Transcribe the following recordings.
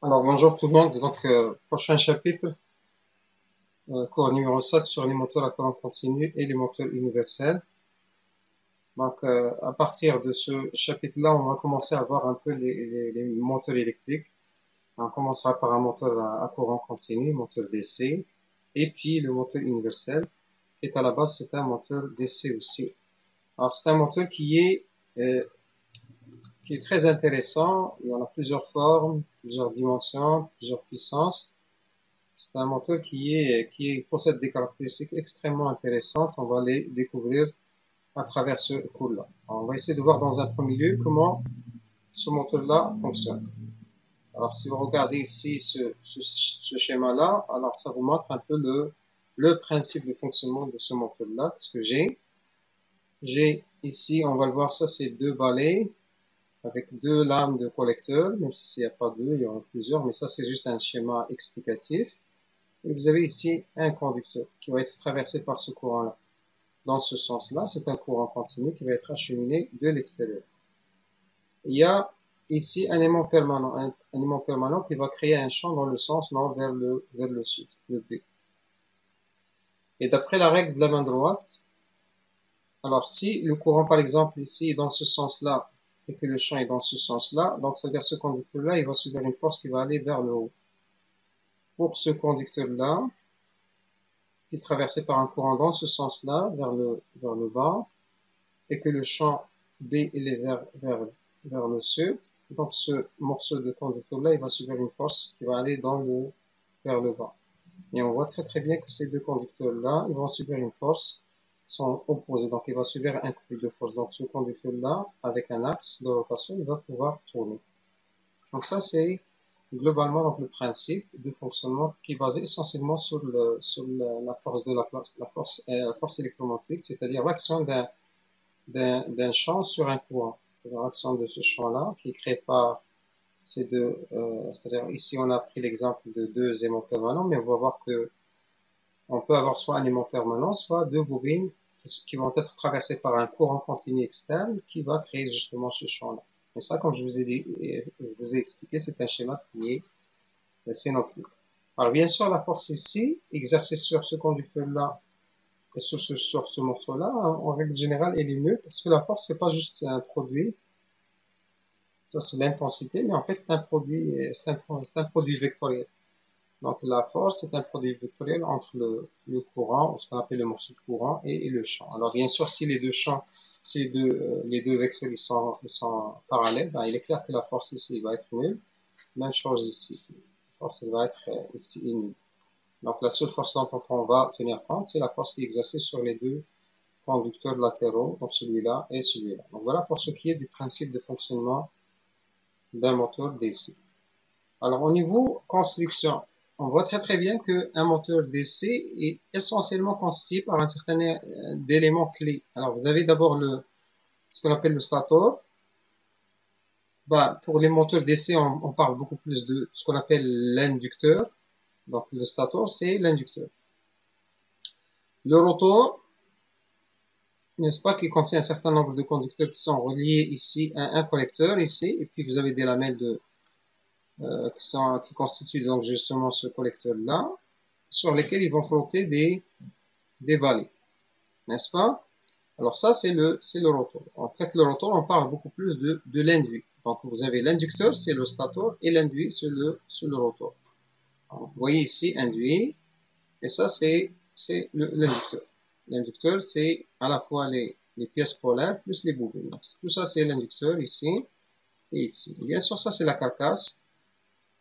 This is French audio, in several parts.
Alors bonjour tout le monde, prochain chapitre, cours numéro 7 sur les moteurs à courant continu et les moteurs universels. À partir de ce chapitre-là, on va commencer à voir un peu les moteurs électriques. On commencera par un moteur à courant continu, moteur DC, et puis le moteur universel, qui est à la base, c'est un moteur DC aussi. Alors c'est un moteur euh, qui est très intéressant, il y en a plusieurs formes, plusieurs dimensions, plusieurs puissances. C'est un moteur qui possède des caractéristiques extrêmement intéressantes. On va les découvrir à travers ce cours-là. On va essayer de voir dans un premier lieu comment ce moteur-là fonctionne. Alors, si vous regardez ici ce schéma-là, alors ça vous montre un peu le principe de fonctionnement de ce moteur-là. Qu'est-ce que j'ai ici, on va le voir, ça c'est deux balais avec deux lames de collecteur, même s'il n'y a pas deux, il y en a plusieurs, mais ça c'est juste un schéma explicatif. Et vous avez ici un conducteur qui va être traversé par ce courant-là. Dans ce sens-là, c'est un courant continu qui va être acheminé de l'extérieur. Il y a ici un aimant permanent qui va créer un champ dans le sens nord vers le sud, le B. Et d'après la règle de la main droite, alors si le courant par exemple ici est dans ce sens-là et que le champ est dans ce sens-là, donc ça veut dire ce conducteur-là, il va subir une force qui va aller vers le haut. Pour ce conducteur-là, qui est traversé par un courant dans ce sens-là, vers le bas, et que le champ B il est vers le sud. Donc ce morceau de conducteur-là, il va subir une force qui va aller vers le bas. Et on voit très très bien que ces deux conducteurs-là, ils vont subir une force qui sont opposées. Donc il va subir un couple de force. Donc ce conducteur-là, avec un axe de rotation, il va pouvoir tourner. Donc ça c'est globalement donc, le principe de fonctionnement qui est basé essentiellement sur la force de la place, la force électromotrice, c'est-à-dire l'action d'un champ sur un courant. C'est-à-dire l'action de ce champ-là qui est créé par ces deux, c'est-à-dire ici on a pris l'exemple de deux aimants permanents, mais on va voir que on peut avoir soit un aimant permanent, soit deux bobines qui vont être traversées par un courant continu externe qui va créer justement ce champ-là. Mais ça, comme je vous ai dit, je vous ai expliqué, c'est un schéma qui est synoptique. Alors bien sûr, la force ici, exercée sur ce conducteur-là et sur ce morceau-là, en règle générale, elle est nulle parce que la force, c'est pas juste un produit, ça c'est l'intensité, mais en fait c'est un produit, c'est un produit vectoriel. Donc la force, c'est un produit vectoriel entre le courant, ou ce qu'on appelle le morceau de courant, et le champ. Alors bien sûr, si les deux champs, les deux vecteurs ils sont parallèles, ben, il est clair que la force ici va être nulle. Même chose ici. La force elle va être ici nulle. Donc la seule force dont on va tenir compte, c'est la force qui est exercée sur les deux conducteurs latéraux, donc celui-là et celui-là. Donc voilà pour ce qui est du principe de fonctionnement d'un moteur DC. Alors au niveau construction, on voit très très bien qu'un moteur DC est essentiellement constitué par un certain d'éléments clés. Alors vous avez d'abord ce qu'on appelle le stator. Bah, pour les moteurs DC, on parle beaucoup plus de ce qu'on appelle l'inducteur. Donc le stator, c'est l'inducteur. Le rotor, n'est-ce pas, qui contient un certain nombre de conducteurs qui sont reliés ici à un collecteur ici, et puis vous avez des lamelles qui constituent donc justement ce collecteur-là, sur lesquels ils vont flotter des balais, n'est-ce pas? Alors ça, c'est le rotor. En fait, le rotor, on parle beaucoup plus de l'induit. Donc vous avez l'inducteur, c'est le stator, et l'induit, c'est le rotor. Alors, vous voyez ici, induit, et ça, c'est l'inducteur. L'inducteur, c'est à la fois les pièces polaires plus les bobines. Tout ça, c'est l'inducteur ici et ici. Bien sûr, ça, c'est la carcasse,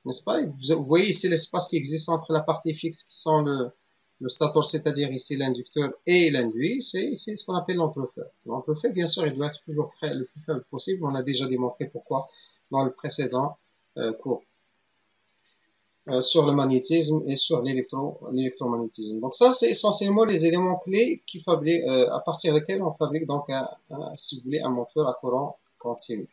n'est-ce pas? Vous voyez ici l'espace qui existe entre la partie fixe qui sont le stator, c'est-à-dire ici l'inducteur et l'induit, c'est ce qu'on appelle l'entrefeu. L'entrefeu, bien sûr, il doit être toujours le plus faible possible. On a déjà démontré pourquoi dans le précédent cours. Sur le magnétisme et sur l'électromagnétisme. Donc ça, c'est essentiellement les éléments clés à partir desquels on fabrique donc si vous voulez, un moteur à courant continu.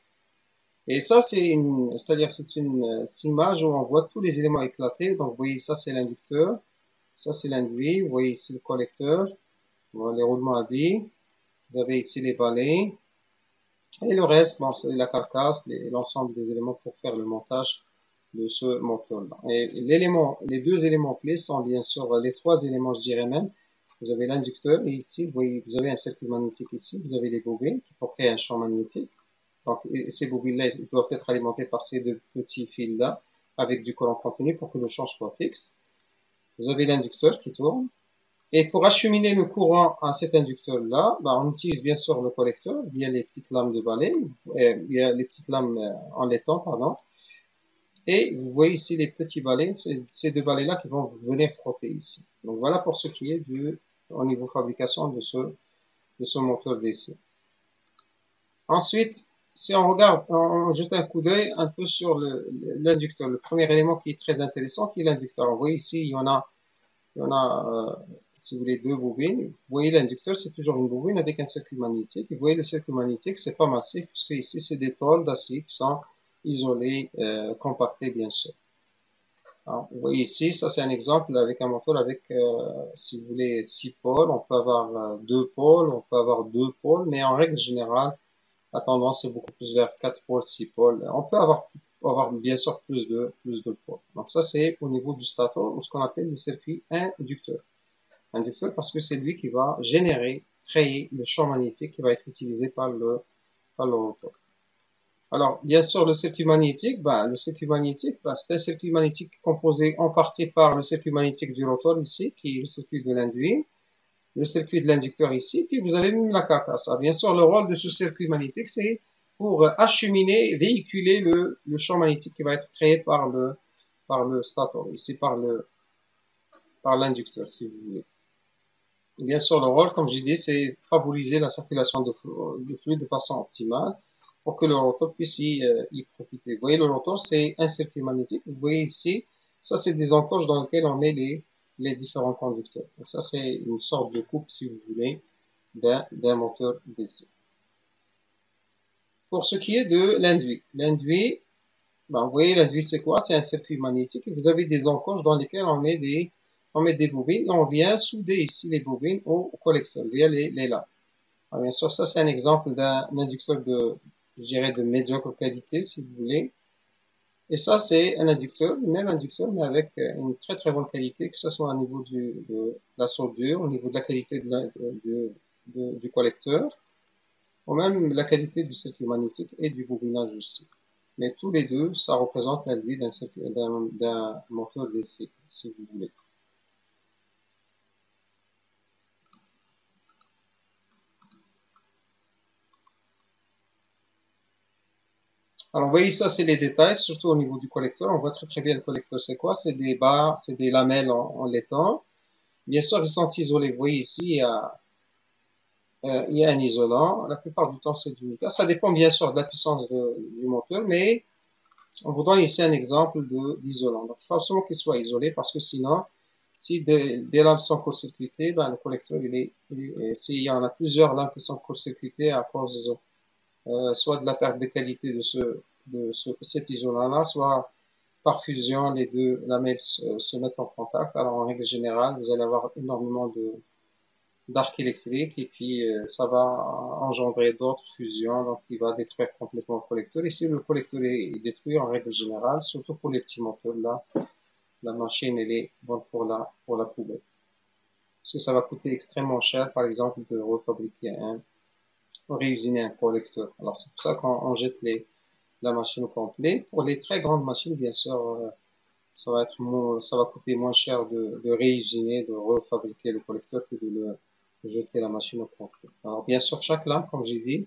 Et ça, c'est-à-dire c'est une image où on voit tous les éléments éclatés. Donc vous voyez, ça c'est l'inducteur, ça c'est l'induit, vous voyez ici le collecteur, les roulements à billes, vous avez ici les balais, et le reste, bon, c'est la carcasse, l'ensemble des éléments pour faire le montage de ce moteur-là. Et les deux éléments clés sont bien sûr les trois éléments, je dirais même. Vous avez l'inducteur et ici, vous voyez, vous avez un circuit magnétique ici, vous avez les bobines qui pour créer un champ magnétique. Donc, ces bobines-là, ils doivent être alimentées par ces deux petits fils-là avec du courant continu pour que le champ soit fixe. Vous avez l'inducteur qui tourne. Et pour acheminer le courant à cet inducteur-là, on utilise bien sûr le collecteur via les petites lames de balai, via les petites lames en laiton, pardon. Et vous voyez ici les petits balais, ces deux balais-là qui vont venir frotter ici. Donc voilà pour ce qui est au niveau fabrication de ce moteur d'essai. Ensuite, si on regarde, on jette un coup d'œil un peu sur l'inducteur. Le premier élément qui est très intéressant, qui est l'inducteur. Vous voyez ici, il y en a si vous voulez, deux bobines. Vous voyez l'inducteur, c'est toujours une bobine avec un circuit magnétique. Vous voyez le circuit magnétique, c'est pas massif, puisque ici, c'est des pôles d'acier qui sont isolés, compactés, bien sûr. Alors, vous voyez ici, ça c'est un exemple avec un moteur avec, si vous voulez, 6 pôles. On peut avoir 2 pôles, on peut avoir 2 pôles, mais en règle générale, la tendance est beaucoup plus vers 4 pôles, 6 pôles. On peut avoir bien sûr plus de pôles. Donc ça c'est au niveau du stator, ou ce qu'on appelle le circuit inducteur. Inducteur parce que c'est lui qui va créer le champ magnétique qui va être utilisé par le rotor. Alors, bien sûr, le circuit magnétique, c'est un circuit magnétique composé en partie par le circuit magnétique du rotor ici, qui est le circuit de l'induit, le circuit de l'inducteur ici, puis vous avez même la carcasse. Alors, bien sûr, le rôle de ce circuit magnétique, c'est pour acheminer, véhiculer le champ magnétique qui va être créé par le stator, ici par l'inducteur, si vous voulez. Et bien sûr, le rôle, comme j'ai dit, c'est favoriser la circulation de fluide de façon optimale pour que le rotor puisse y profiter. Vous voyez, le rotor, c'est un circuit magnétique. Vous voyez ici, ça, c'est des encoches dans lesquelles on met les différents conducteurs. Donc ça, c'est une sorte de coupe, si vous voulez, d'un moteur DC. Pour ce qui est de l'induit, vous voyez, l'induit, c'est quoi? C'est un circuit magnétique et vous avez des encoches dans lesquelles on met des bobines et on vient souder ici les bobines au collecteur via les lames. Alors, bien sûr, ça, c'est un exemple d'un inducteur je dirais, de médiocre qualité, si vous voulez. Et ça, c'est un inducteur, le même inducteur, mais avec une très très bonne qualité, que ce soit au niveau de la soudure, au niveau de la qualité du collecteur, ou même la qualité du circuit magnétique et du bobinage aussi. Mais tous les deux, ça représente l'induit d'un moteur DC, si vous voulez. Alors, vous voyez, ça, c'est les détails, surtout au niveau du collecteur. On voit très très bien le collecteur, c'est quoi? C'est des barres, c'est des lamelles en laiton. Bien sûr, ils sont isolés. Vous voyez ici, il y a un isolant. La plupart du temps, c'est du mica. Ça dépend bien sûr de la puissance du moteur, mais on vous donne ici un exemple d'isolant. Donc, il faut absolument qu'il soit isolé parce que sinon, si des lampes sont court-circuitées, le collecteur, s'il y en a plusieurs lampes qui sont court-circuitées à cause soit de la perte de qualité de cet isolant-là, soit par fusion, les deux lamelles se mettent en contact. Alors, en règle générale, vous allez avoir énormément d'arc électrique et puis ça va engendrer d'autres fusions, donc il va détruire complètement le collecteur. Et si le collecteur est détruit en règle générale, surtout pour les petits moteurs là, la machine elle est bonne pour la poubelle. Parce que ça va coûter extrêmement cher, par exemple, de refabriquer réusiner un collecteur. Alors c'est pour ça qu'on jette la machine au complet. Pour les très grandes machines, bien sûr, ça va coûter moins cher de réusiner, de refabriquer le collecteur que de jeter la machine au complet. Alors bien sûr, chaque lame, comme j'ai dit,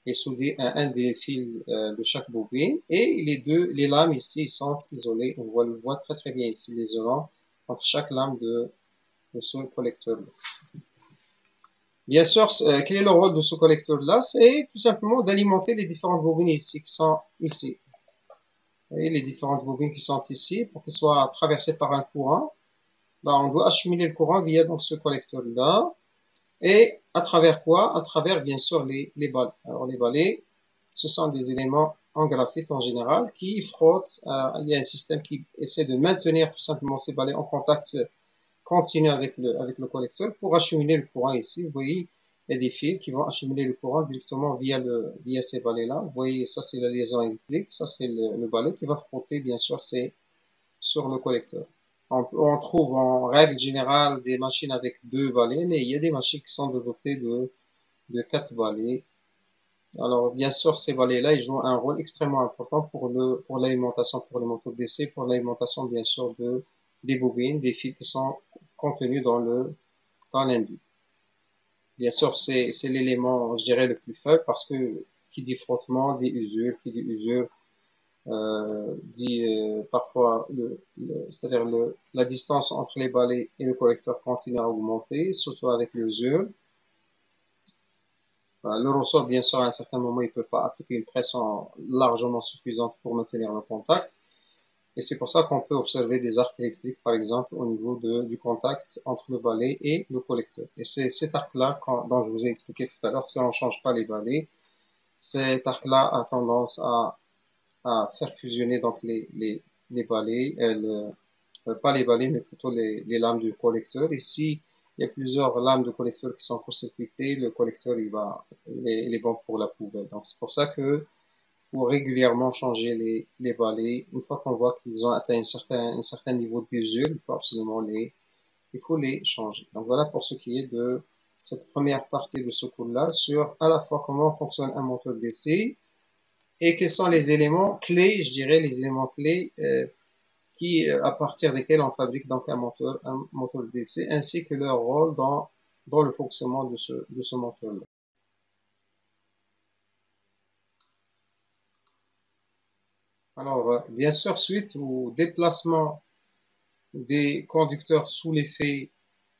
est soudée à un des fils de chaque bobine et les lames ici sont isolées. On le voit très très bien ici, l'isolant entre chaque lame de ce collecteur-là. Bien sûr, quel est le rôle de ce collecteur-là? C'est tout simplement d'alimenter les différentes bobines ici, qui sont ici. Vous voyez, les différentes bobines qui sont ici, pour qu'elles soient traversées par un courant. On doit acheminer le courant via donc ce collecteur-là. Et à travers quoi? À travers, bien sûr, les balais. Alors, les balais, ce sont des éléments en graphite en général qui frottent. Il y a un système qui essaie de maintenir tout simplement ces balais en contact continu avec le collecteur pour acheminer le courant ici. Vous voyez, Il y a des fils qui vont acheminer le courant directement via ces balais-là. Vous voyez, ça c'est la liaison électrique, ça c'est le balai qui va frotter, bien sûr, c'est sur le collecteur. On trouve en règle générale des machines avec 2 balais, mais il y a des machines qui sont dotées de 4 balais. Alors, bien sûr, ces balais-là, ils jouent un rôle extrêmement important pour l'alimentation, pour les moteurs d'essai, pour l'alimentation, bien sûr, des bobines, des fils qui sont contenus dans l'induit. Bien sûr, c'est l'élément, je dirais, le plus faible parce que qui dit frottement, dit usure, qui dit usure, dit parfois, c'est-à-dire la distance entre les balais et le collecteur continue à augmenter, surtout avec l'usure. Le ressort, bien sûr, à un certain moment, il ne peut pas appliquer une pression largement suffisante pour maintenir le contact. Et c'est pour ça qu'on peut observer des arcs électriques, par exemple, au niveau du contact entre le balai et le collecteur. Et c'est cet arc-là, dont je vous ai expliqué tout à l'heure, si on ne change pas les balais, cet arc-là a tendance à faire fusionner donc les balais, pas les balais, mais plutôt les lames du collecteur. Et si il y a plusieurs lames de collecteur qui sont court-circuitées, le collecteur il est bon pour la poubelle. Donc c'est pour ça que pour régulièrement changer les balais, une fois qu'on voit qu'ils ont atteint un certain niveau d'usure, il faut absolument il faut les changer. Donc voilà pour ce qui est de cette première partie de ce cours-là sur à la fois comment fonctionne un moteur d'essai et quels sont les éléments clés, je dirais les éléments clés à partir desquels on fabrique donc un moteur d'essai, ainsi que leur rôle dans le fonctionnement de ce moteur-là. Alors, bien sûr, suite au déplacement des conducteurs sous l'effet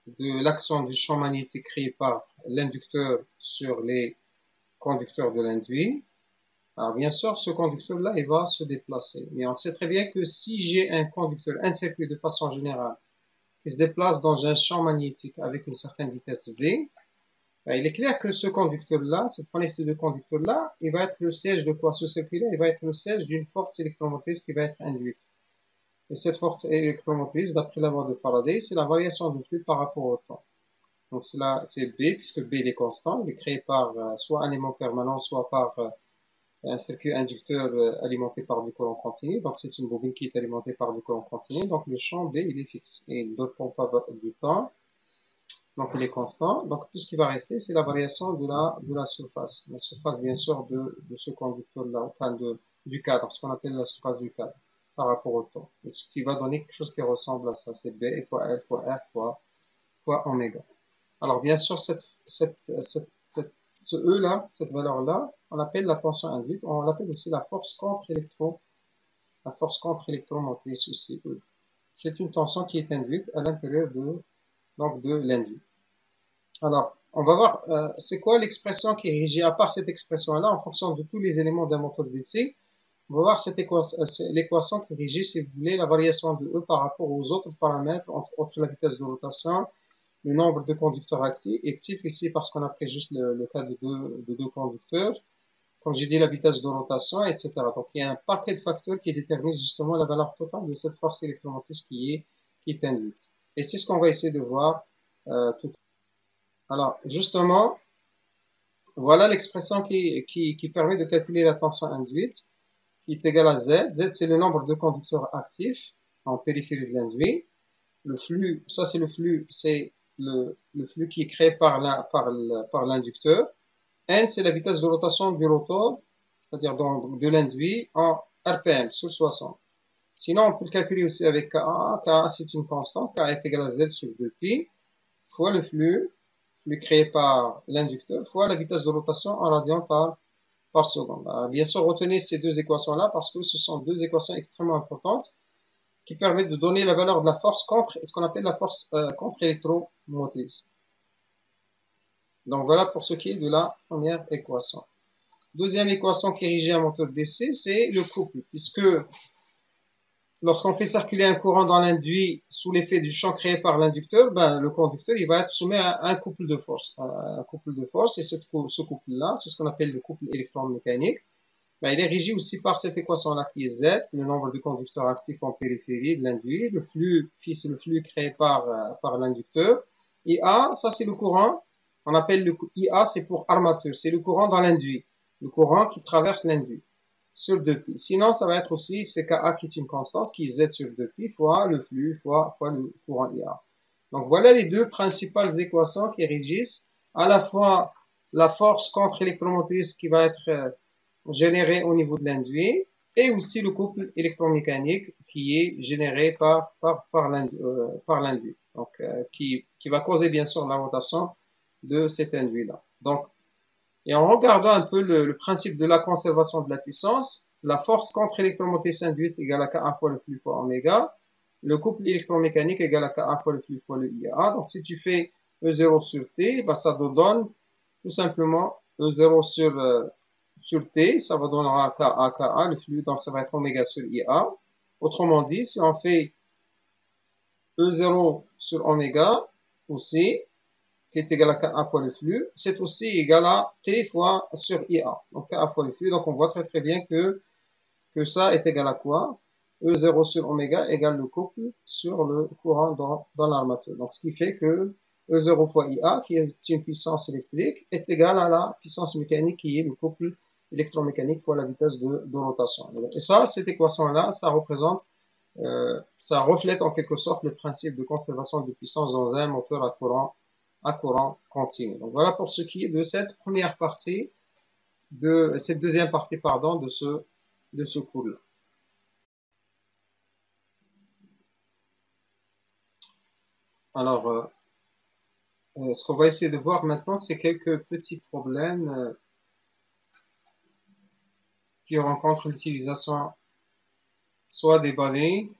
de l'action du champ magnétique créé par l'inducteur sur les conducteurs de l'induit, alors bien sûr, ce conducteur-là, il va se déplacer. Mais on sait très bien que si j'ai un circuit de façon générale, qui se déplace dans un champ magnétique avec une certaine vitesse V, il est clair que ce conducteur-là, cette propriété de conducteur-là, il va être le siège de quoi? Ce circuit-là, il va être le siège d'une force électromotrice qui va être induite. Et cette force électromotrice, d'après la loi de Faraday, c'est la variation de flux par rapport au temps. Donc c'est B, puisque B il est constant, il est créé par soit un aimant permanent, soit par un circuit inducteur alimenté par du courant continu. Donc c'est une bobine qui est alimentée par du courant continu. Donc le champ B il est fixe et il ne dépend pas du temps. Donc il est constant. Donc tout ce qui va rester c'est la variation de la surface. La surface bien sûr de ce conducteur-là, enfin du cadre, ce qu'on appelle la surface du cadre par rapport au temps. Et ce qui va donner quelque chose qui ressemble à ça, c'est B fois L fois R fois oméga. Alors bien sûr, ce E-là, cette valeur-là, on l'appelle la tension induite, on l'appelle aussi la force contre-électromotrice aussi, E. C'est une tension qui est induite à l'intérieur de l'induit. Alors, on va voir, c'est quoi l'expression qui est régie, à part cette expression-là, en fonction de tous les éléments d'un moteur d'essai, on va voir l'équation qui régit, si vous voulez, la variation de E par rapport aux autres paramètres entre la vitesse de rotation, le nombre de conducteurs actifs ici parce qu'on a pris juste le cas de deux conducteurs, comme j'ai dit la vitesse de rotation, etc. Donc il y a un paquet de facteurs qui déterminent justement la valeur totale de cette force électromotrice qui est induite. Et c'est ce qu'on va essayer de voir tout à l'heure. Alors justement, voilà l'expression qui permet de calculer la tension induite, qui est égale à Z. Z c'est le nombre de conducteurs actifs en périphérie de l'induit. Le flux, ça c'est le flux, c'est le flux qui est créé par l'inducteur. N, c'est la vitesse de rotation du rotor, c'est-à-dire de l'induit, en RPM, sur 60. Sinon, on peut le calculer aussi avec Ka. Ka, c'est une constante. Ka est égal à Z sur 2pi, fois le flux créé par l'inducteur, fois la vitesse de rotation en radians par seconde. Alors, bien sûr, retenez ces deux équations-là parce que ce sont deux équations extrêmement importantes qui permet de donner la valeur de la force contre ce qu'on appelle la force contre-électromotrice. Donc voilà pour ce qui est de la première équation. Deuxième équation qui régit un moteur d'essai, c'est le couple, puisque lorsqu'on fait circuler un courant dans l'induit sous l'effet du champ créé par l'inducteur, le conducteur il va être soumis à un couple de force. Un couple de force, et ce couple-là, c'est ce qu'on appelle le couple électromécanique. Il est régi aussi par cette équation-là qui est Z, le nombre de conducteurs actifs en périphérie de l'induit, le flux, c'est le flux créé par l'inducteur, et A, ça c'est le courant On appelle le IA, c'est pour armature, c'est le courant dans l'induit, le courant qui traverse l'induit sur 2π. Sinon, ça va être aussi CKA qui est une constante, qui est Z sur 2π fois le flux fois le courant IA. Donc voilà les deux principales équations qui régissent à la fois la force contre électromotrice qui va être générée au niveau de l'induit et aussi le couple électromécanique qui est généré par l'induit. Donc, qui va causer bien sûr la rotation de cet induit-là. Donc, et en regardant un peu le principe de la conservation de la puissance, la force contre électromotrice induite égale à K1 fois le flux fois oméga, le couple électromécanique égale à K1 fois le flux fois le IA. Donc si tu fais E0 sur T, bah, ça te donne tout simplement E0 sur T, ça va donner à Ka, le flux, donc ça va être oméga sur IA. Autrement dit, si on fait E0 sur oméga aussi, qui est égal à K1 fois le flux, c'est aussi égal à T fois sur IA. Donc K1 fois le flux, donc on voit très très bien que ça est égal à quoi? E0 sur oméga égale le couple sur le courant dans l'armature. Donc ce qui fait que E0 fois IA, qui est une puissance électrique, est égal à la puissance mécanique qui est le couple électromécanique fois la vitesse de rotation. Et ça, cette équation-là, ça représente, ça reflète en quelque sorte le principe de conservation de puissance dans un moteur à courant continu. Donc voilà pour ce qui est de cette première partie, cette deuxième partie, pardon, de ce cours-là. Alors, ce qu'on va essayer de voir maintenant, c'est quelques petits problèmes qui rencontrent l'utilisation soit des balais,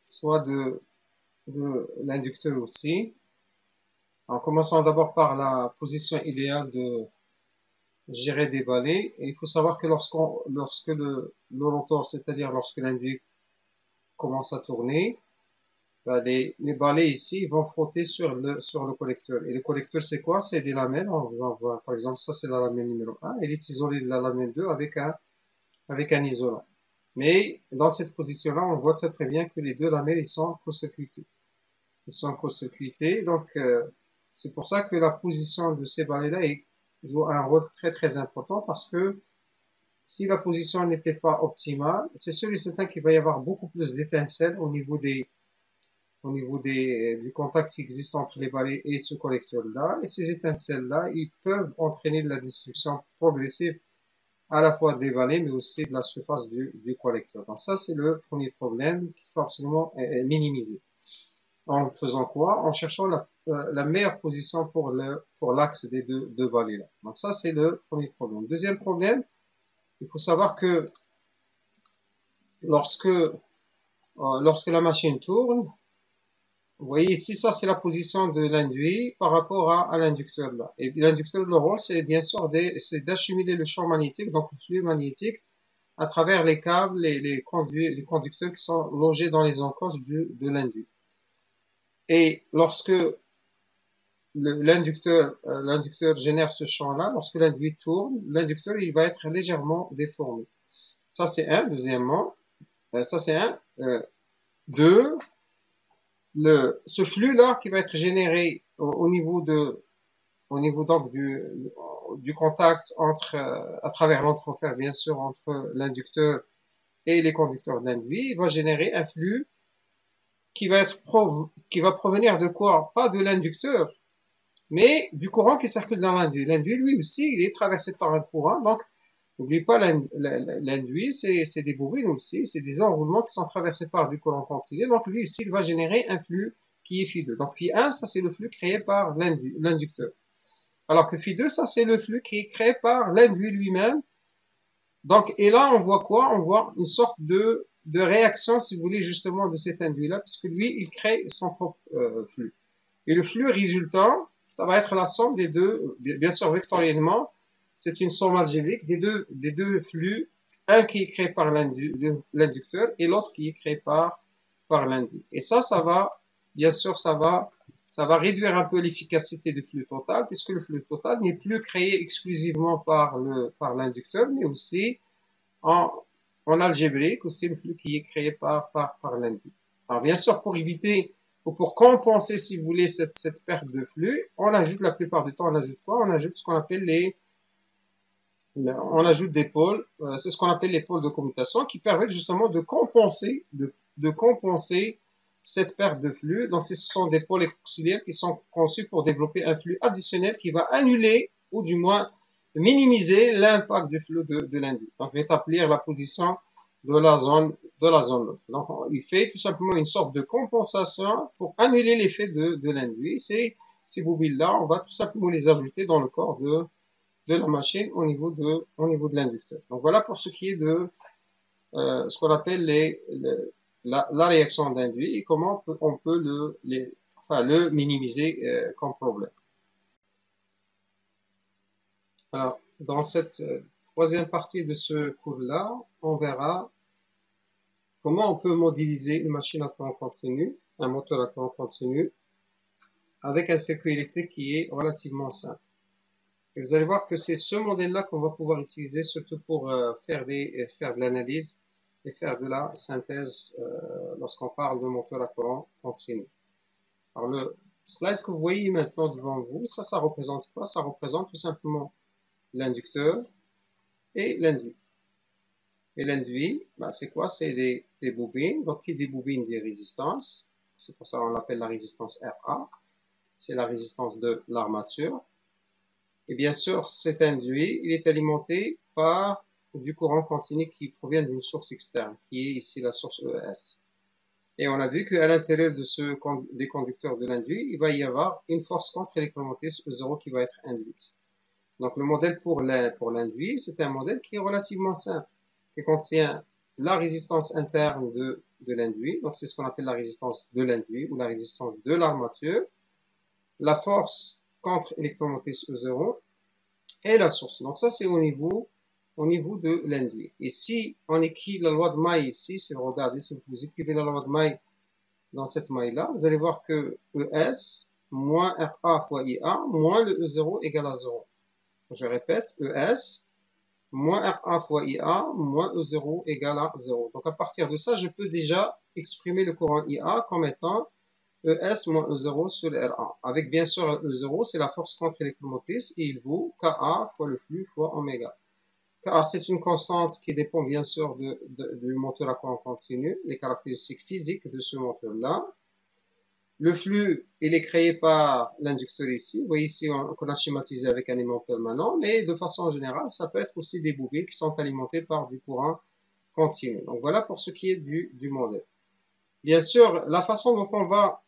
soit de l'inducteur aussi. En commençant d'abord par la position idéale de gérer des balais. Et il faut savoir que lorsque le rotor, c'est-à-dire lorsque l'induit commence à tourner, ben les balais ici vont frotter sur le collecteur. Et le collecteur, c'est quoi? C'est des lamelles. On va voir, par exemple, ça c'est la lamelle numéro 1. Elle est isolée de la lamelle 2 avec un isolant. Mais dans cette position-là, on voit très très bien que les deux lamelles ils sont court-circuitées. Ils sont court-circuités, donc c'est pour ça que la position de ces balais-là joue un rôle très très important, parce que si la position n'était pas optimale, c'est sûr et certain qu'il va y avoir beaucoup plus d'étincelles au niveau du contact qui existe entre les balais et ce collecteur-là. Et ces étincelles-là, ils peuvent entraîner de la destruction progressive à la fois des balais, mais aussi de la surface du collecteur. Donc ça, c'est le premier problème qu'il faut absolument minimiser. En faisant quoi? En cherchant la meilleure position pour l'axe des deux balais là. Donc ça, c'est le premier problème. Deuxième problème, il faut savoir que lorsque la machine tourne, vous voyez ici, ça c'est la position de l'induit par rapport à l'inducteur là. Et l'inducteur, le rôle, c'est bien sûr d'acheminer le champ magnétique, donc le flux magnétique, à travers les câbles, les conducteurs qui sont logés dans les encoches de l'induit. Et lorsque l'inducteur génère ce champ-là, lorsque l'induit tourne, l'inducteur il va être légèrement déformé. Ça c'est un. Deuxièmement, ça c'est un. Deux, ce flux-là qui va être généré au niveau donc du contact à travers l'entrefer, bien sûr, entre l'inducteur et les conducteurs d'induit, il va générer un flux qui va provenir de quoi? Pas de l'inducteur, mais du courant qui circule dans l'induit. L'induit, lui aussi, il est traversé par un courant, donc n'oublie pas, l'induit, c'est des bobines aussi, c'est des enroulements qui sont traversés par du courant continu, donc lui aussi, il va générer un flux qui est Φ2. Donc Φ1, ça c'est le flux créé par l'inducteur. Alors que Φ2, ça c'est le flux qui est créé par l'induit lui-même. Donc, et là, on voit quoi? On voit une sorte de réaction, si vous voulez, justement, de cet induit-là, puisque lui, il crée son propre flux. Et le flux résultant, ça va être la somme des deux, bien sûr, vectoriellement, c'est une somme algébrique des deux flux, un qui est créé par l'inducteur et l'autre qui est créé par l'induit. Et ça va, bien sûr, ça va réduire un peu l'efficacité du flux total, puisque le flux total n'est plus créé exclusivement par l'inducteur, mais aussi en algébrique, aussi le flux qui est créé par l'induit. Alors, bien sûr, pour éviter ou pour compenser, si vous voulez, cette perte de flux, on ajoute la plupart du temps, on ajoute quoi? On ajoute ce qu'on appelle on ajoute des pôles, c'est ce qu'on appelle les pôles de commutation qui permettent justement de compenser cette perte de flux. Donc, ce sont des pôles auxiliaires qui sont conçus pour développer un flux additionnel qui va annuler ou du moins minimiser l'impact du flux de l'induit. Donc, rétablir la position de la zone Donc, il fait tout simplement une sorte de compensation pour annuler l'effet de l'induit. Ces bobines-là, on va tout simplement les ajouter dans le corps de la machine au niveau de l'inducteur. Donc voilà pour ce qui est de ce qu'on appelle la réaction d'induit et comment on peut le minimiser comme problème. Alors, dans cette troisième partie de ce cours-là, on verra comment on peut modéliser une machine à courant continu, un moteur à courant continu, avec un circuit électrique qui est relativement simple. Et vous allez voir que c'est ce modèle-là qu'on va pouvoir utiliser surtout pour faire de l'analyse et faire de la synthèse lorsqu'on parle de moteur à courant continu. Alors le slide que vous voyez maintenant devant vous, ça représente quoi? Ça représente tout simplement l'inducteur et l'induit. Et l'induit, ben, c'est quoi? C'est des bobines. Donc qui dit bobine dit résistance. C'est pour ça qu'on l'appelle la résistance RA. C'est la résistance de l'armature. Et bien sûr, cet induit, il est alimenté par du courant continu qui provient d'une source externe, qui est ici la source ES. Et on a vu qu'à l'intérieur des conducteurs de l'induit, il va y avoir une force contre-électromotrice E0 qui va être induite. Donc le modèle pour l'induit, c'est un modèle qui est relativement simple, qui contient la résistance interne de l'induit, donc c'est ce qu'on appelle la résistance de l'induit ou la résistance de l'armature, la force contre-électromotrice E0 et la source. Donc ça c'est au niveau de l'induit. Et si on écrit la loi de Maille ici, si vous regardez, si vous écrivez la loi de Maille dans cette maille-là, vous allez voir que ES moins RA fois IA moins le E0 égale à 0. Je répète, ES moins RA fois IA moins E0 égale à 0. Donc à partir de ça, je peux déjà exprimer le courant IA comme étant ES moins E0 sur RA. Avec bien sûr E0, c'est la force contre-électromotrice et il vaut KA fois le flux fois oméga. KA, c'est une constante qui dépend bien sûr du moteur à courant continu, les caractéristiques physiques de ce moteur-là. Le flux, il est créé par l'inducteur ici. Vous voyez ici qu'on a schématisé avec un aimant permanent, mais de façon générale, ça peut être aussi des bobines qui sont alimentées par du courant continu. Donc voilà pour ce qui est du modèle. Bien sûr, la façon dont on va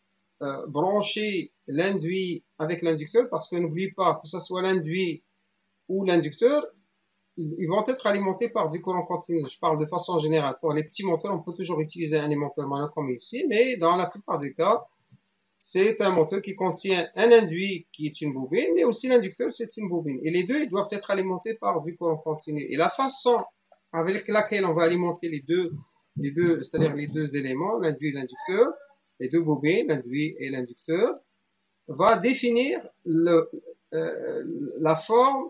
brancher l'induit avec l'inducteur, parce que n'oubliez pas que ce soit l'induit ou l'inducteur, ils vont être alimentés par du courant continu. Je parle de façon générale. Pour les petits moteurs, on peut toujours utiliser un aimant permanent comme ici, mais dans la plupart des cas, c'est un moteur qui contient un induit qui est une bobine, mais aussi l'inducteur, c'est une bobine. Et les deux, ils doivent être alimentés par du courant continu. Et la façon avec laquelle on va alimenter c'est-à-dire les deux éléments, l'induit et l'inducteur, les deux bobines, l'induit et l'inducteur, va définir la forme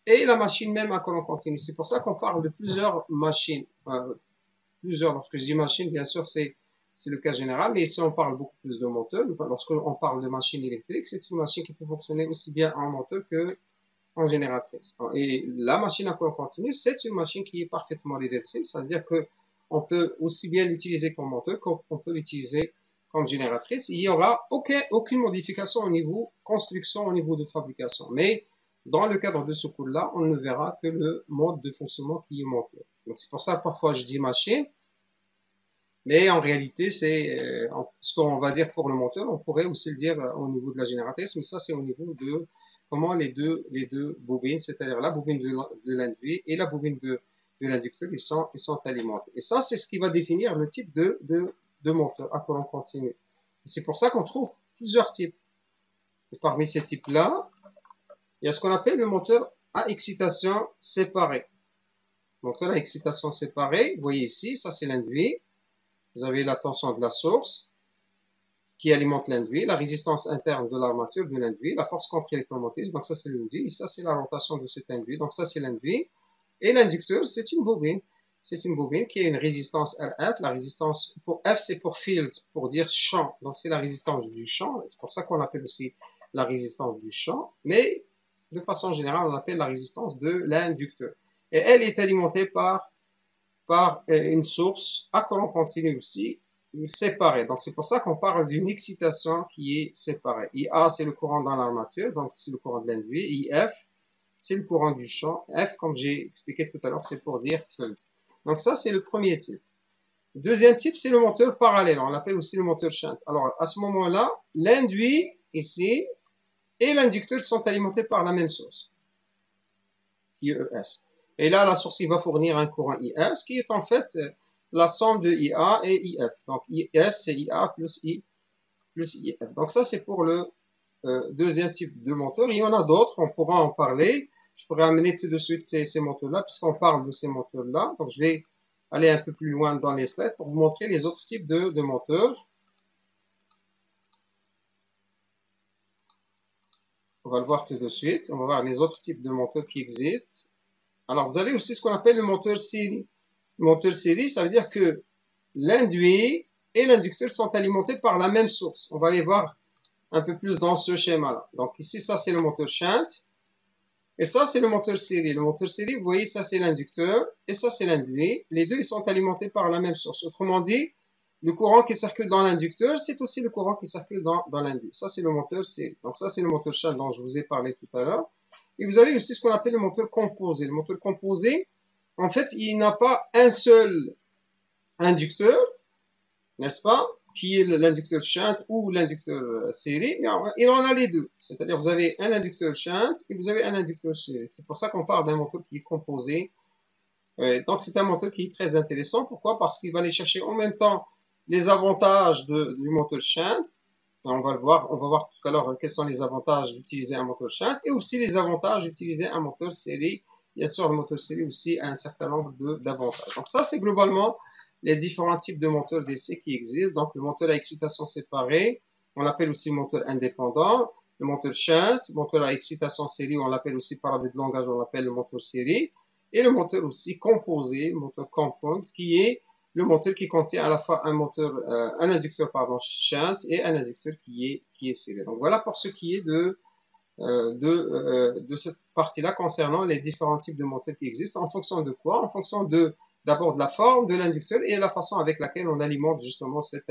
et la machine même à courant continu. C'est pour ça qu'on parle de plusieurs machines. Lorsque je dis machine, bien sûr, c'est le cas général, mais ici on parle beaucoup plus de moteur. Lorsqu'on parle de machine électrique, c'est une machine qui peut fonctionner aussi bien en moteur que en génératrice. Et la machine à courant continu, c'est une machine qui est parfaitement réversible, c'est-à-dire que on peut aussi bien l'utiliser comme moteur qu'on peut l'utiliser comme génératrice. Il n'y aura aucune modification au niveau construction, au niveau de fabrication. Mais dans le cadre de ce cours-là, on ne verra que le mode de fonctionnement qui est moteur. Donc c'est pour ça que parfois je dis machine, mais en réalité c'est ce qu'on va dire pour le moteur, on pourrait aussi le dire au niveau de la génératrice, mais ça c'est au niveau de comment les deux bobines, c'est-à-dire la bobine de l'induit et la bobine de l'inducteur, ils sont alimentés. Et ça c'est ce qui va définir le type de moteur à courant continu. C'est pour ça qu'on trouve plusieurs types. Et parmi ces types-là, il y a ce qu'on appelle le moteur à excitation séparée. Moteur à excitation séparée, vous voyez ici, ça c'est l'induit. Vous avez la tension de la source qui alimente l'induit, la résistance interne de l'armature de l'induit, la force contre-électromotrice, donc ça c'est l'induit, et ça c'est la rotation de cet induit, donc ça c'est l'induit. Et l'inducteur, c'est une bobine C'est une bobine qui a une résistance RF. La résistance pour F, c'est pour field, pour dire champ. Donc, c'est la résistance du champ. C'est pour ça qu'on appelle aussi la résistance du champ. Mais, de façon générale, on appelle la résistance de l'inducteur. Et elle est alimentée par une source à courant continu aussi, séparée. Donc, c'est pour ça qu'on parle d'une excitation qui est séparée. IA, c'est le courant dans l'armature, donc c'est le courant de l'induit. IF, c'est le courant du champ. F, comme j'ai expliqué tout à l'heure, c'est pour dire field. Donc ça, c'est le premier type. Le deuxième type, c'est le moteur parallèle. On l'appelle aussi le moteur shunt. Alors, à ce moment-là, l'induit ici et l'inducteur sont alimentés par la même source, IES. Et là, la source, il va fournir un courant IS, qui est en fait la somme de IA et IF. Donc, IS, c'est IA plus I plus IF. Donc ça, c'est pour le deuxième type de moteur. Il y en a d'autres, on pourra en parler. Je pourrais amener tout de suite ces moteurs-là, puisqu'on parle de ces moteurs-là. Donc, je vais aller un peu plus loin dans les slides pour vous montrer les autres types de moteurs. On va le voir tout de suite. On va voir les autres types de moteurs qui existent. Alors, vous avez aussi ce qu'on appelle le moteur série. Le moteur série, ça veut dire que l'induit et l'inducteur sont alimentés par la même source. On va aller voir un peu plus dans ce schéma-là. Donc, ici, ça, c'est le moteur shunt. Et ça, c'est le moteur série. Le moteur série, vous voyez, ça, c'est l'inducteur et ça, c'est l'induit. Les deux, ils sont alimentés par la même source. Autrement dit, le courant qui circule dans l'inducteur, c'est aussi le courant qui circule dans l'induit. Ça, c'est le moteur série. Donc, ça, c'est le moteur shunt dont je vous ai parlé tout à l'heure. Et vous avez aussi ce qu'on appelle le moteur composé. Le moteur composé, en fait, il n'a pas un seul inducteur, n'est-ce pas, qui est l'inducteur shunt ou l'inducteur série, mais il en a les deux. C'est-à-dire, vous avez un inducteur shunt et vous avez un inducteur série. C'est pour ça qu'on parle d'un moteur qui est composé. Donc, c'est un moteur qui est très intéressant. Pourquoi? Parce qu'il va aller chercher en même temps les avantages du moteur shunt. On va le voir, on va voir tout à l'heure quels sont les avantages d'utiliser un moteur shunt et aussi les avantages d'utiliser un moteur série. Bien sûr, le moteur série aussi a un certain nombre d'avantages. Donc ça, c'est globalement les différents types de moteurs d'essai qui existent. Donc le moteur à excitation séparée, on l'appelle aussi moteur indépendant. Le moteur shunt, le moteur à excitation série, on l'appelle aussi par abus de langage, on l'appelle le moteur série. Et le moteur aussi composé, le moteur compound, qui est le moteur qui contient à la fois un inducteur shunt et un inducteur qui est série. Donc voilà pour ce qui est de cette partie-là concernant les différents types de moteurs qui existent. En fonction de quoi? En fonction d'abord de la forme de l'inducteur et la façon avec laquelle on alimente justement cet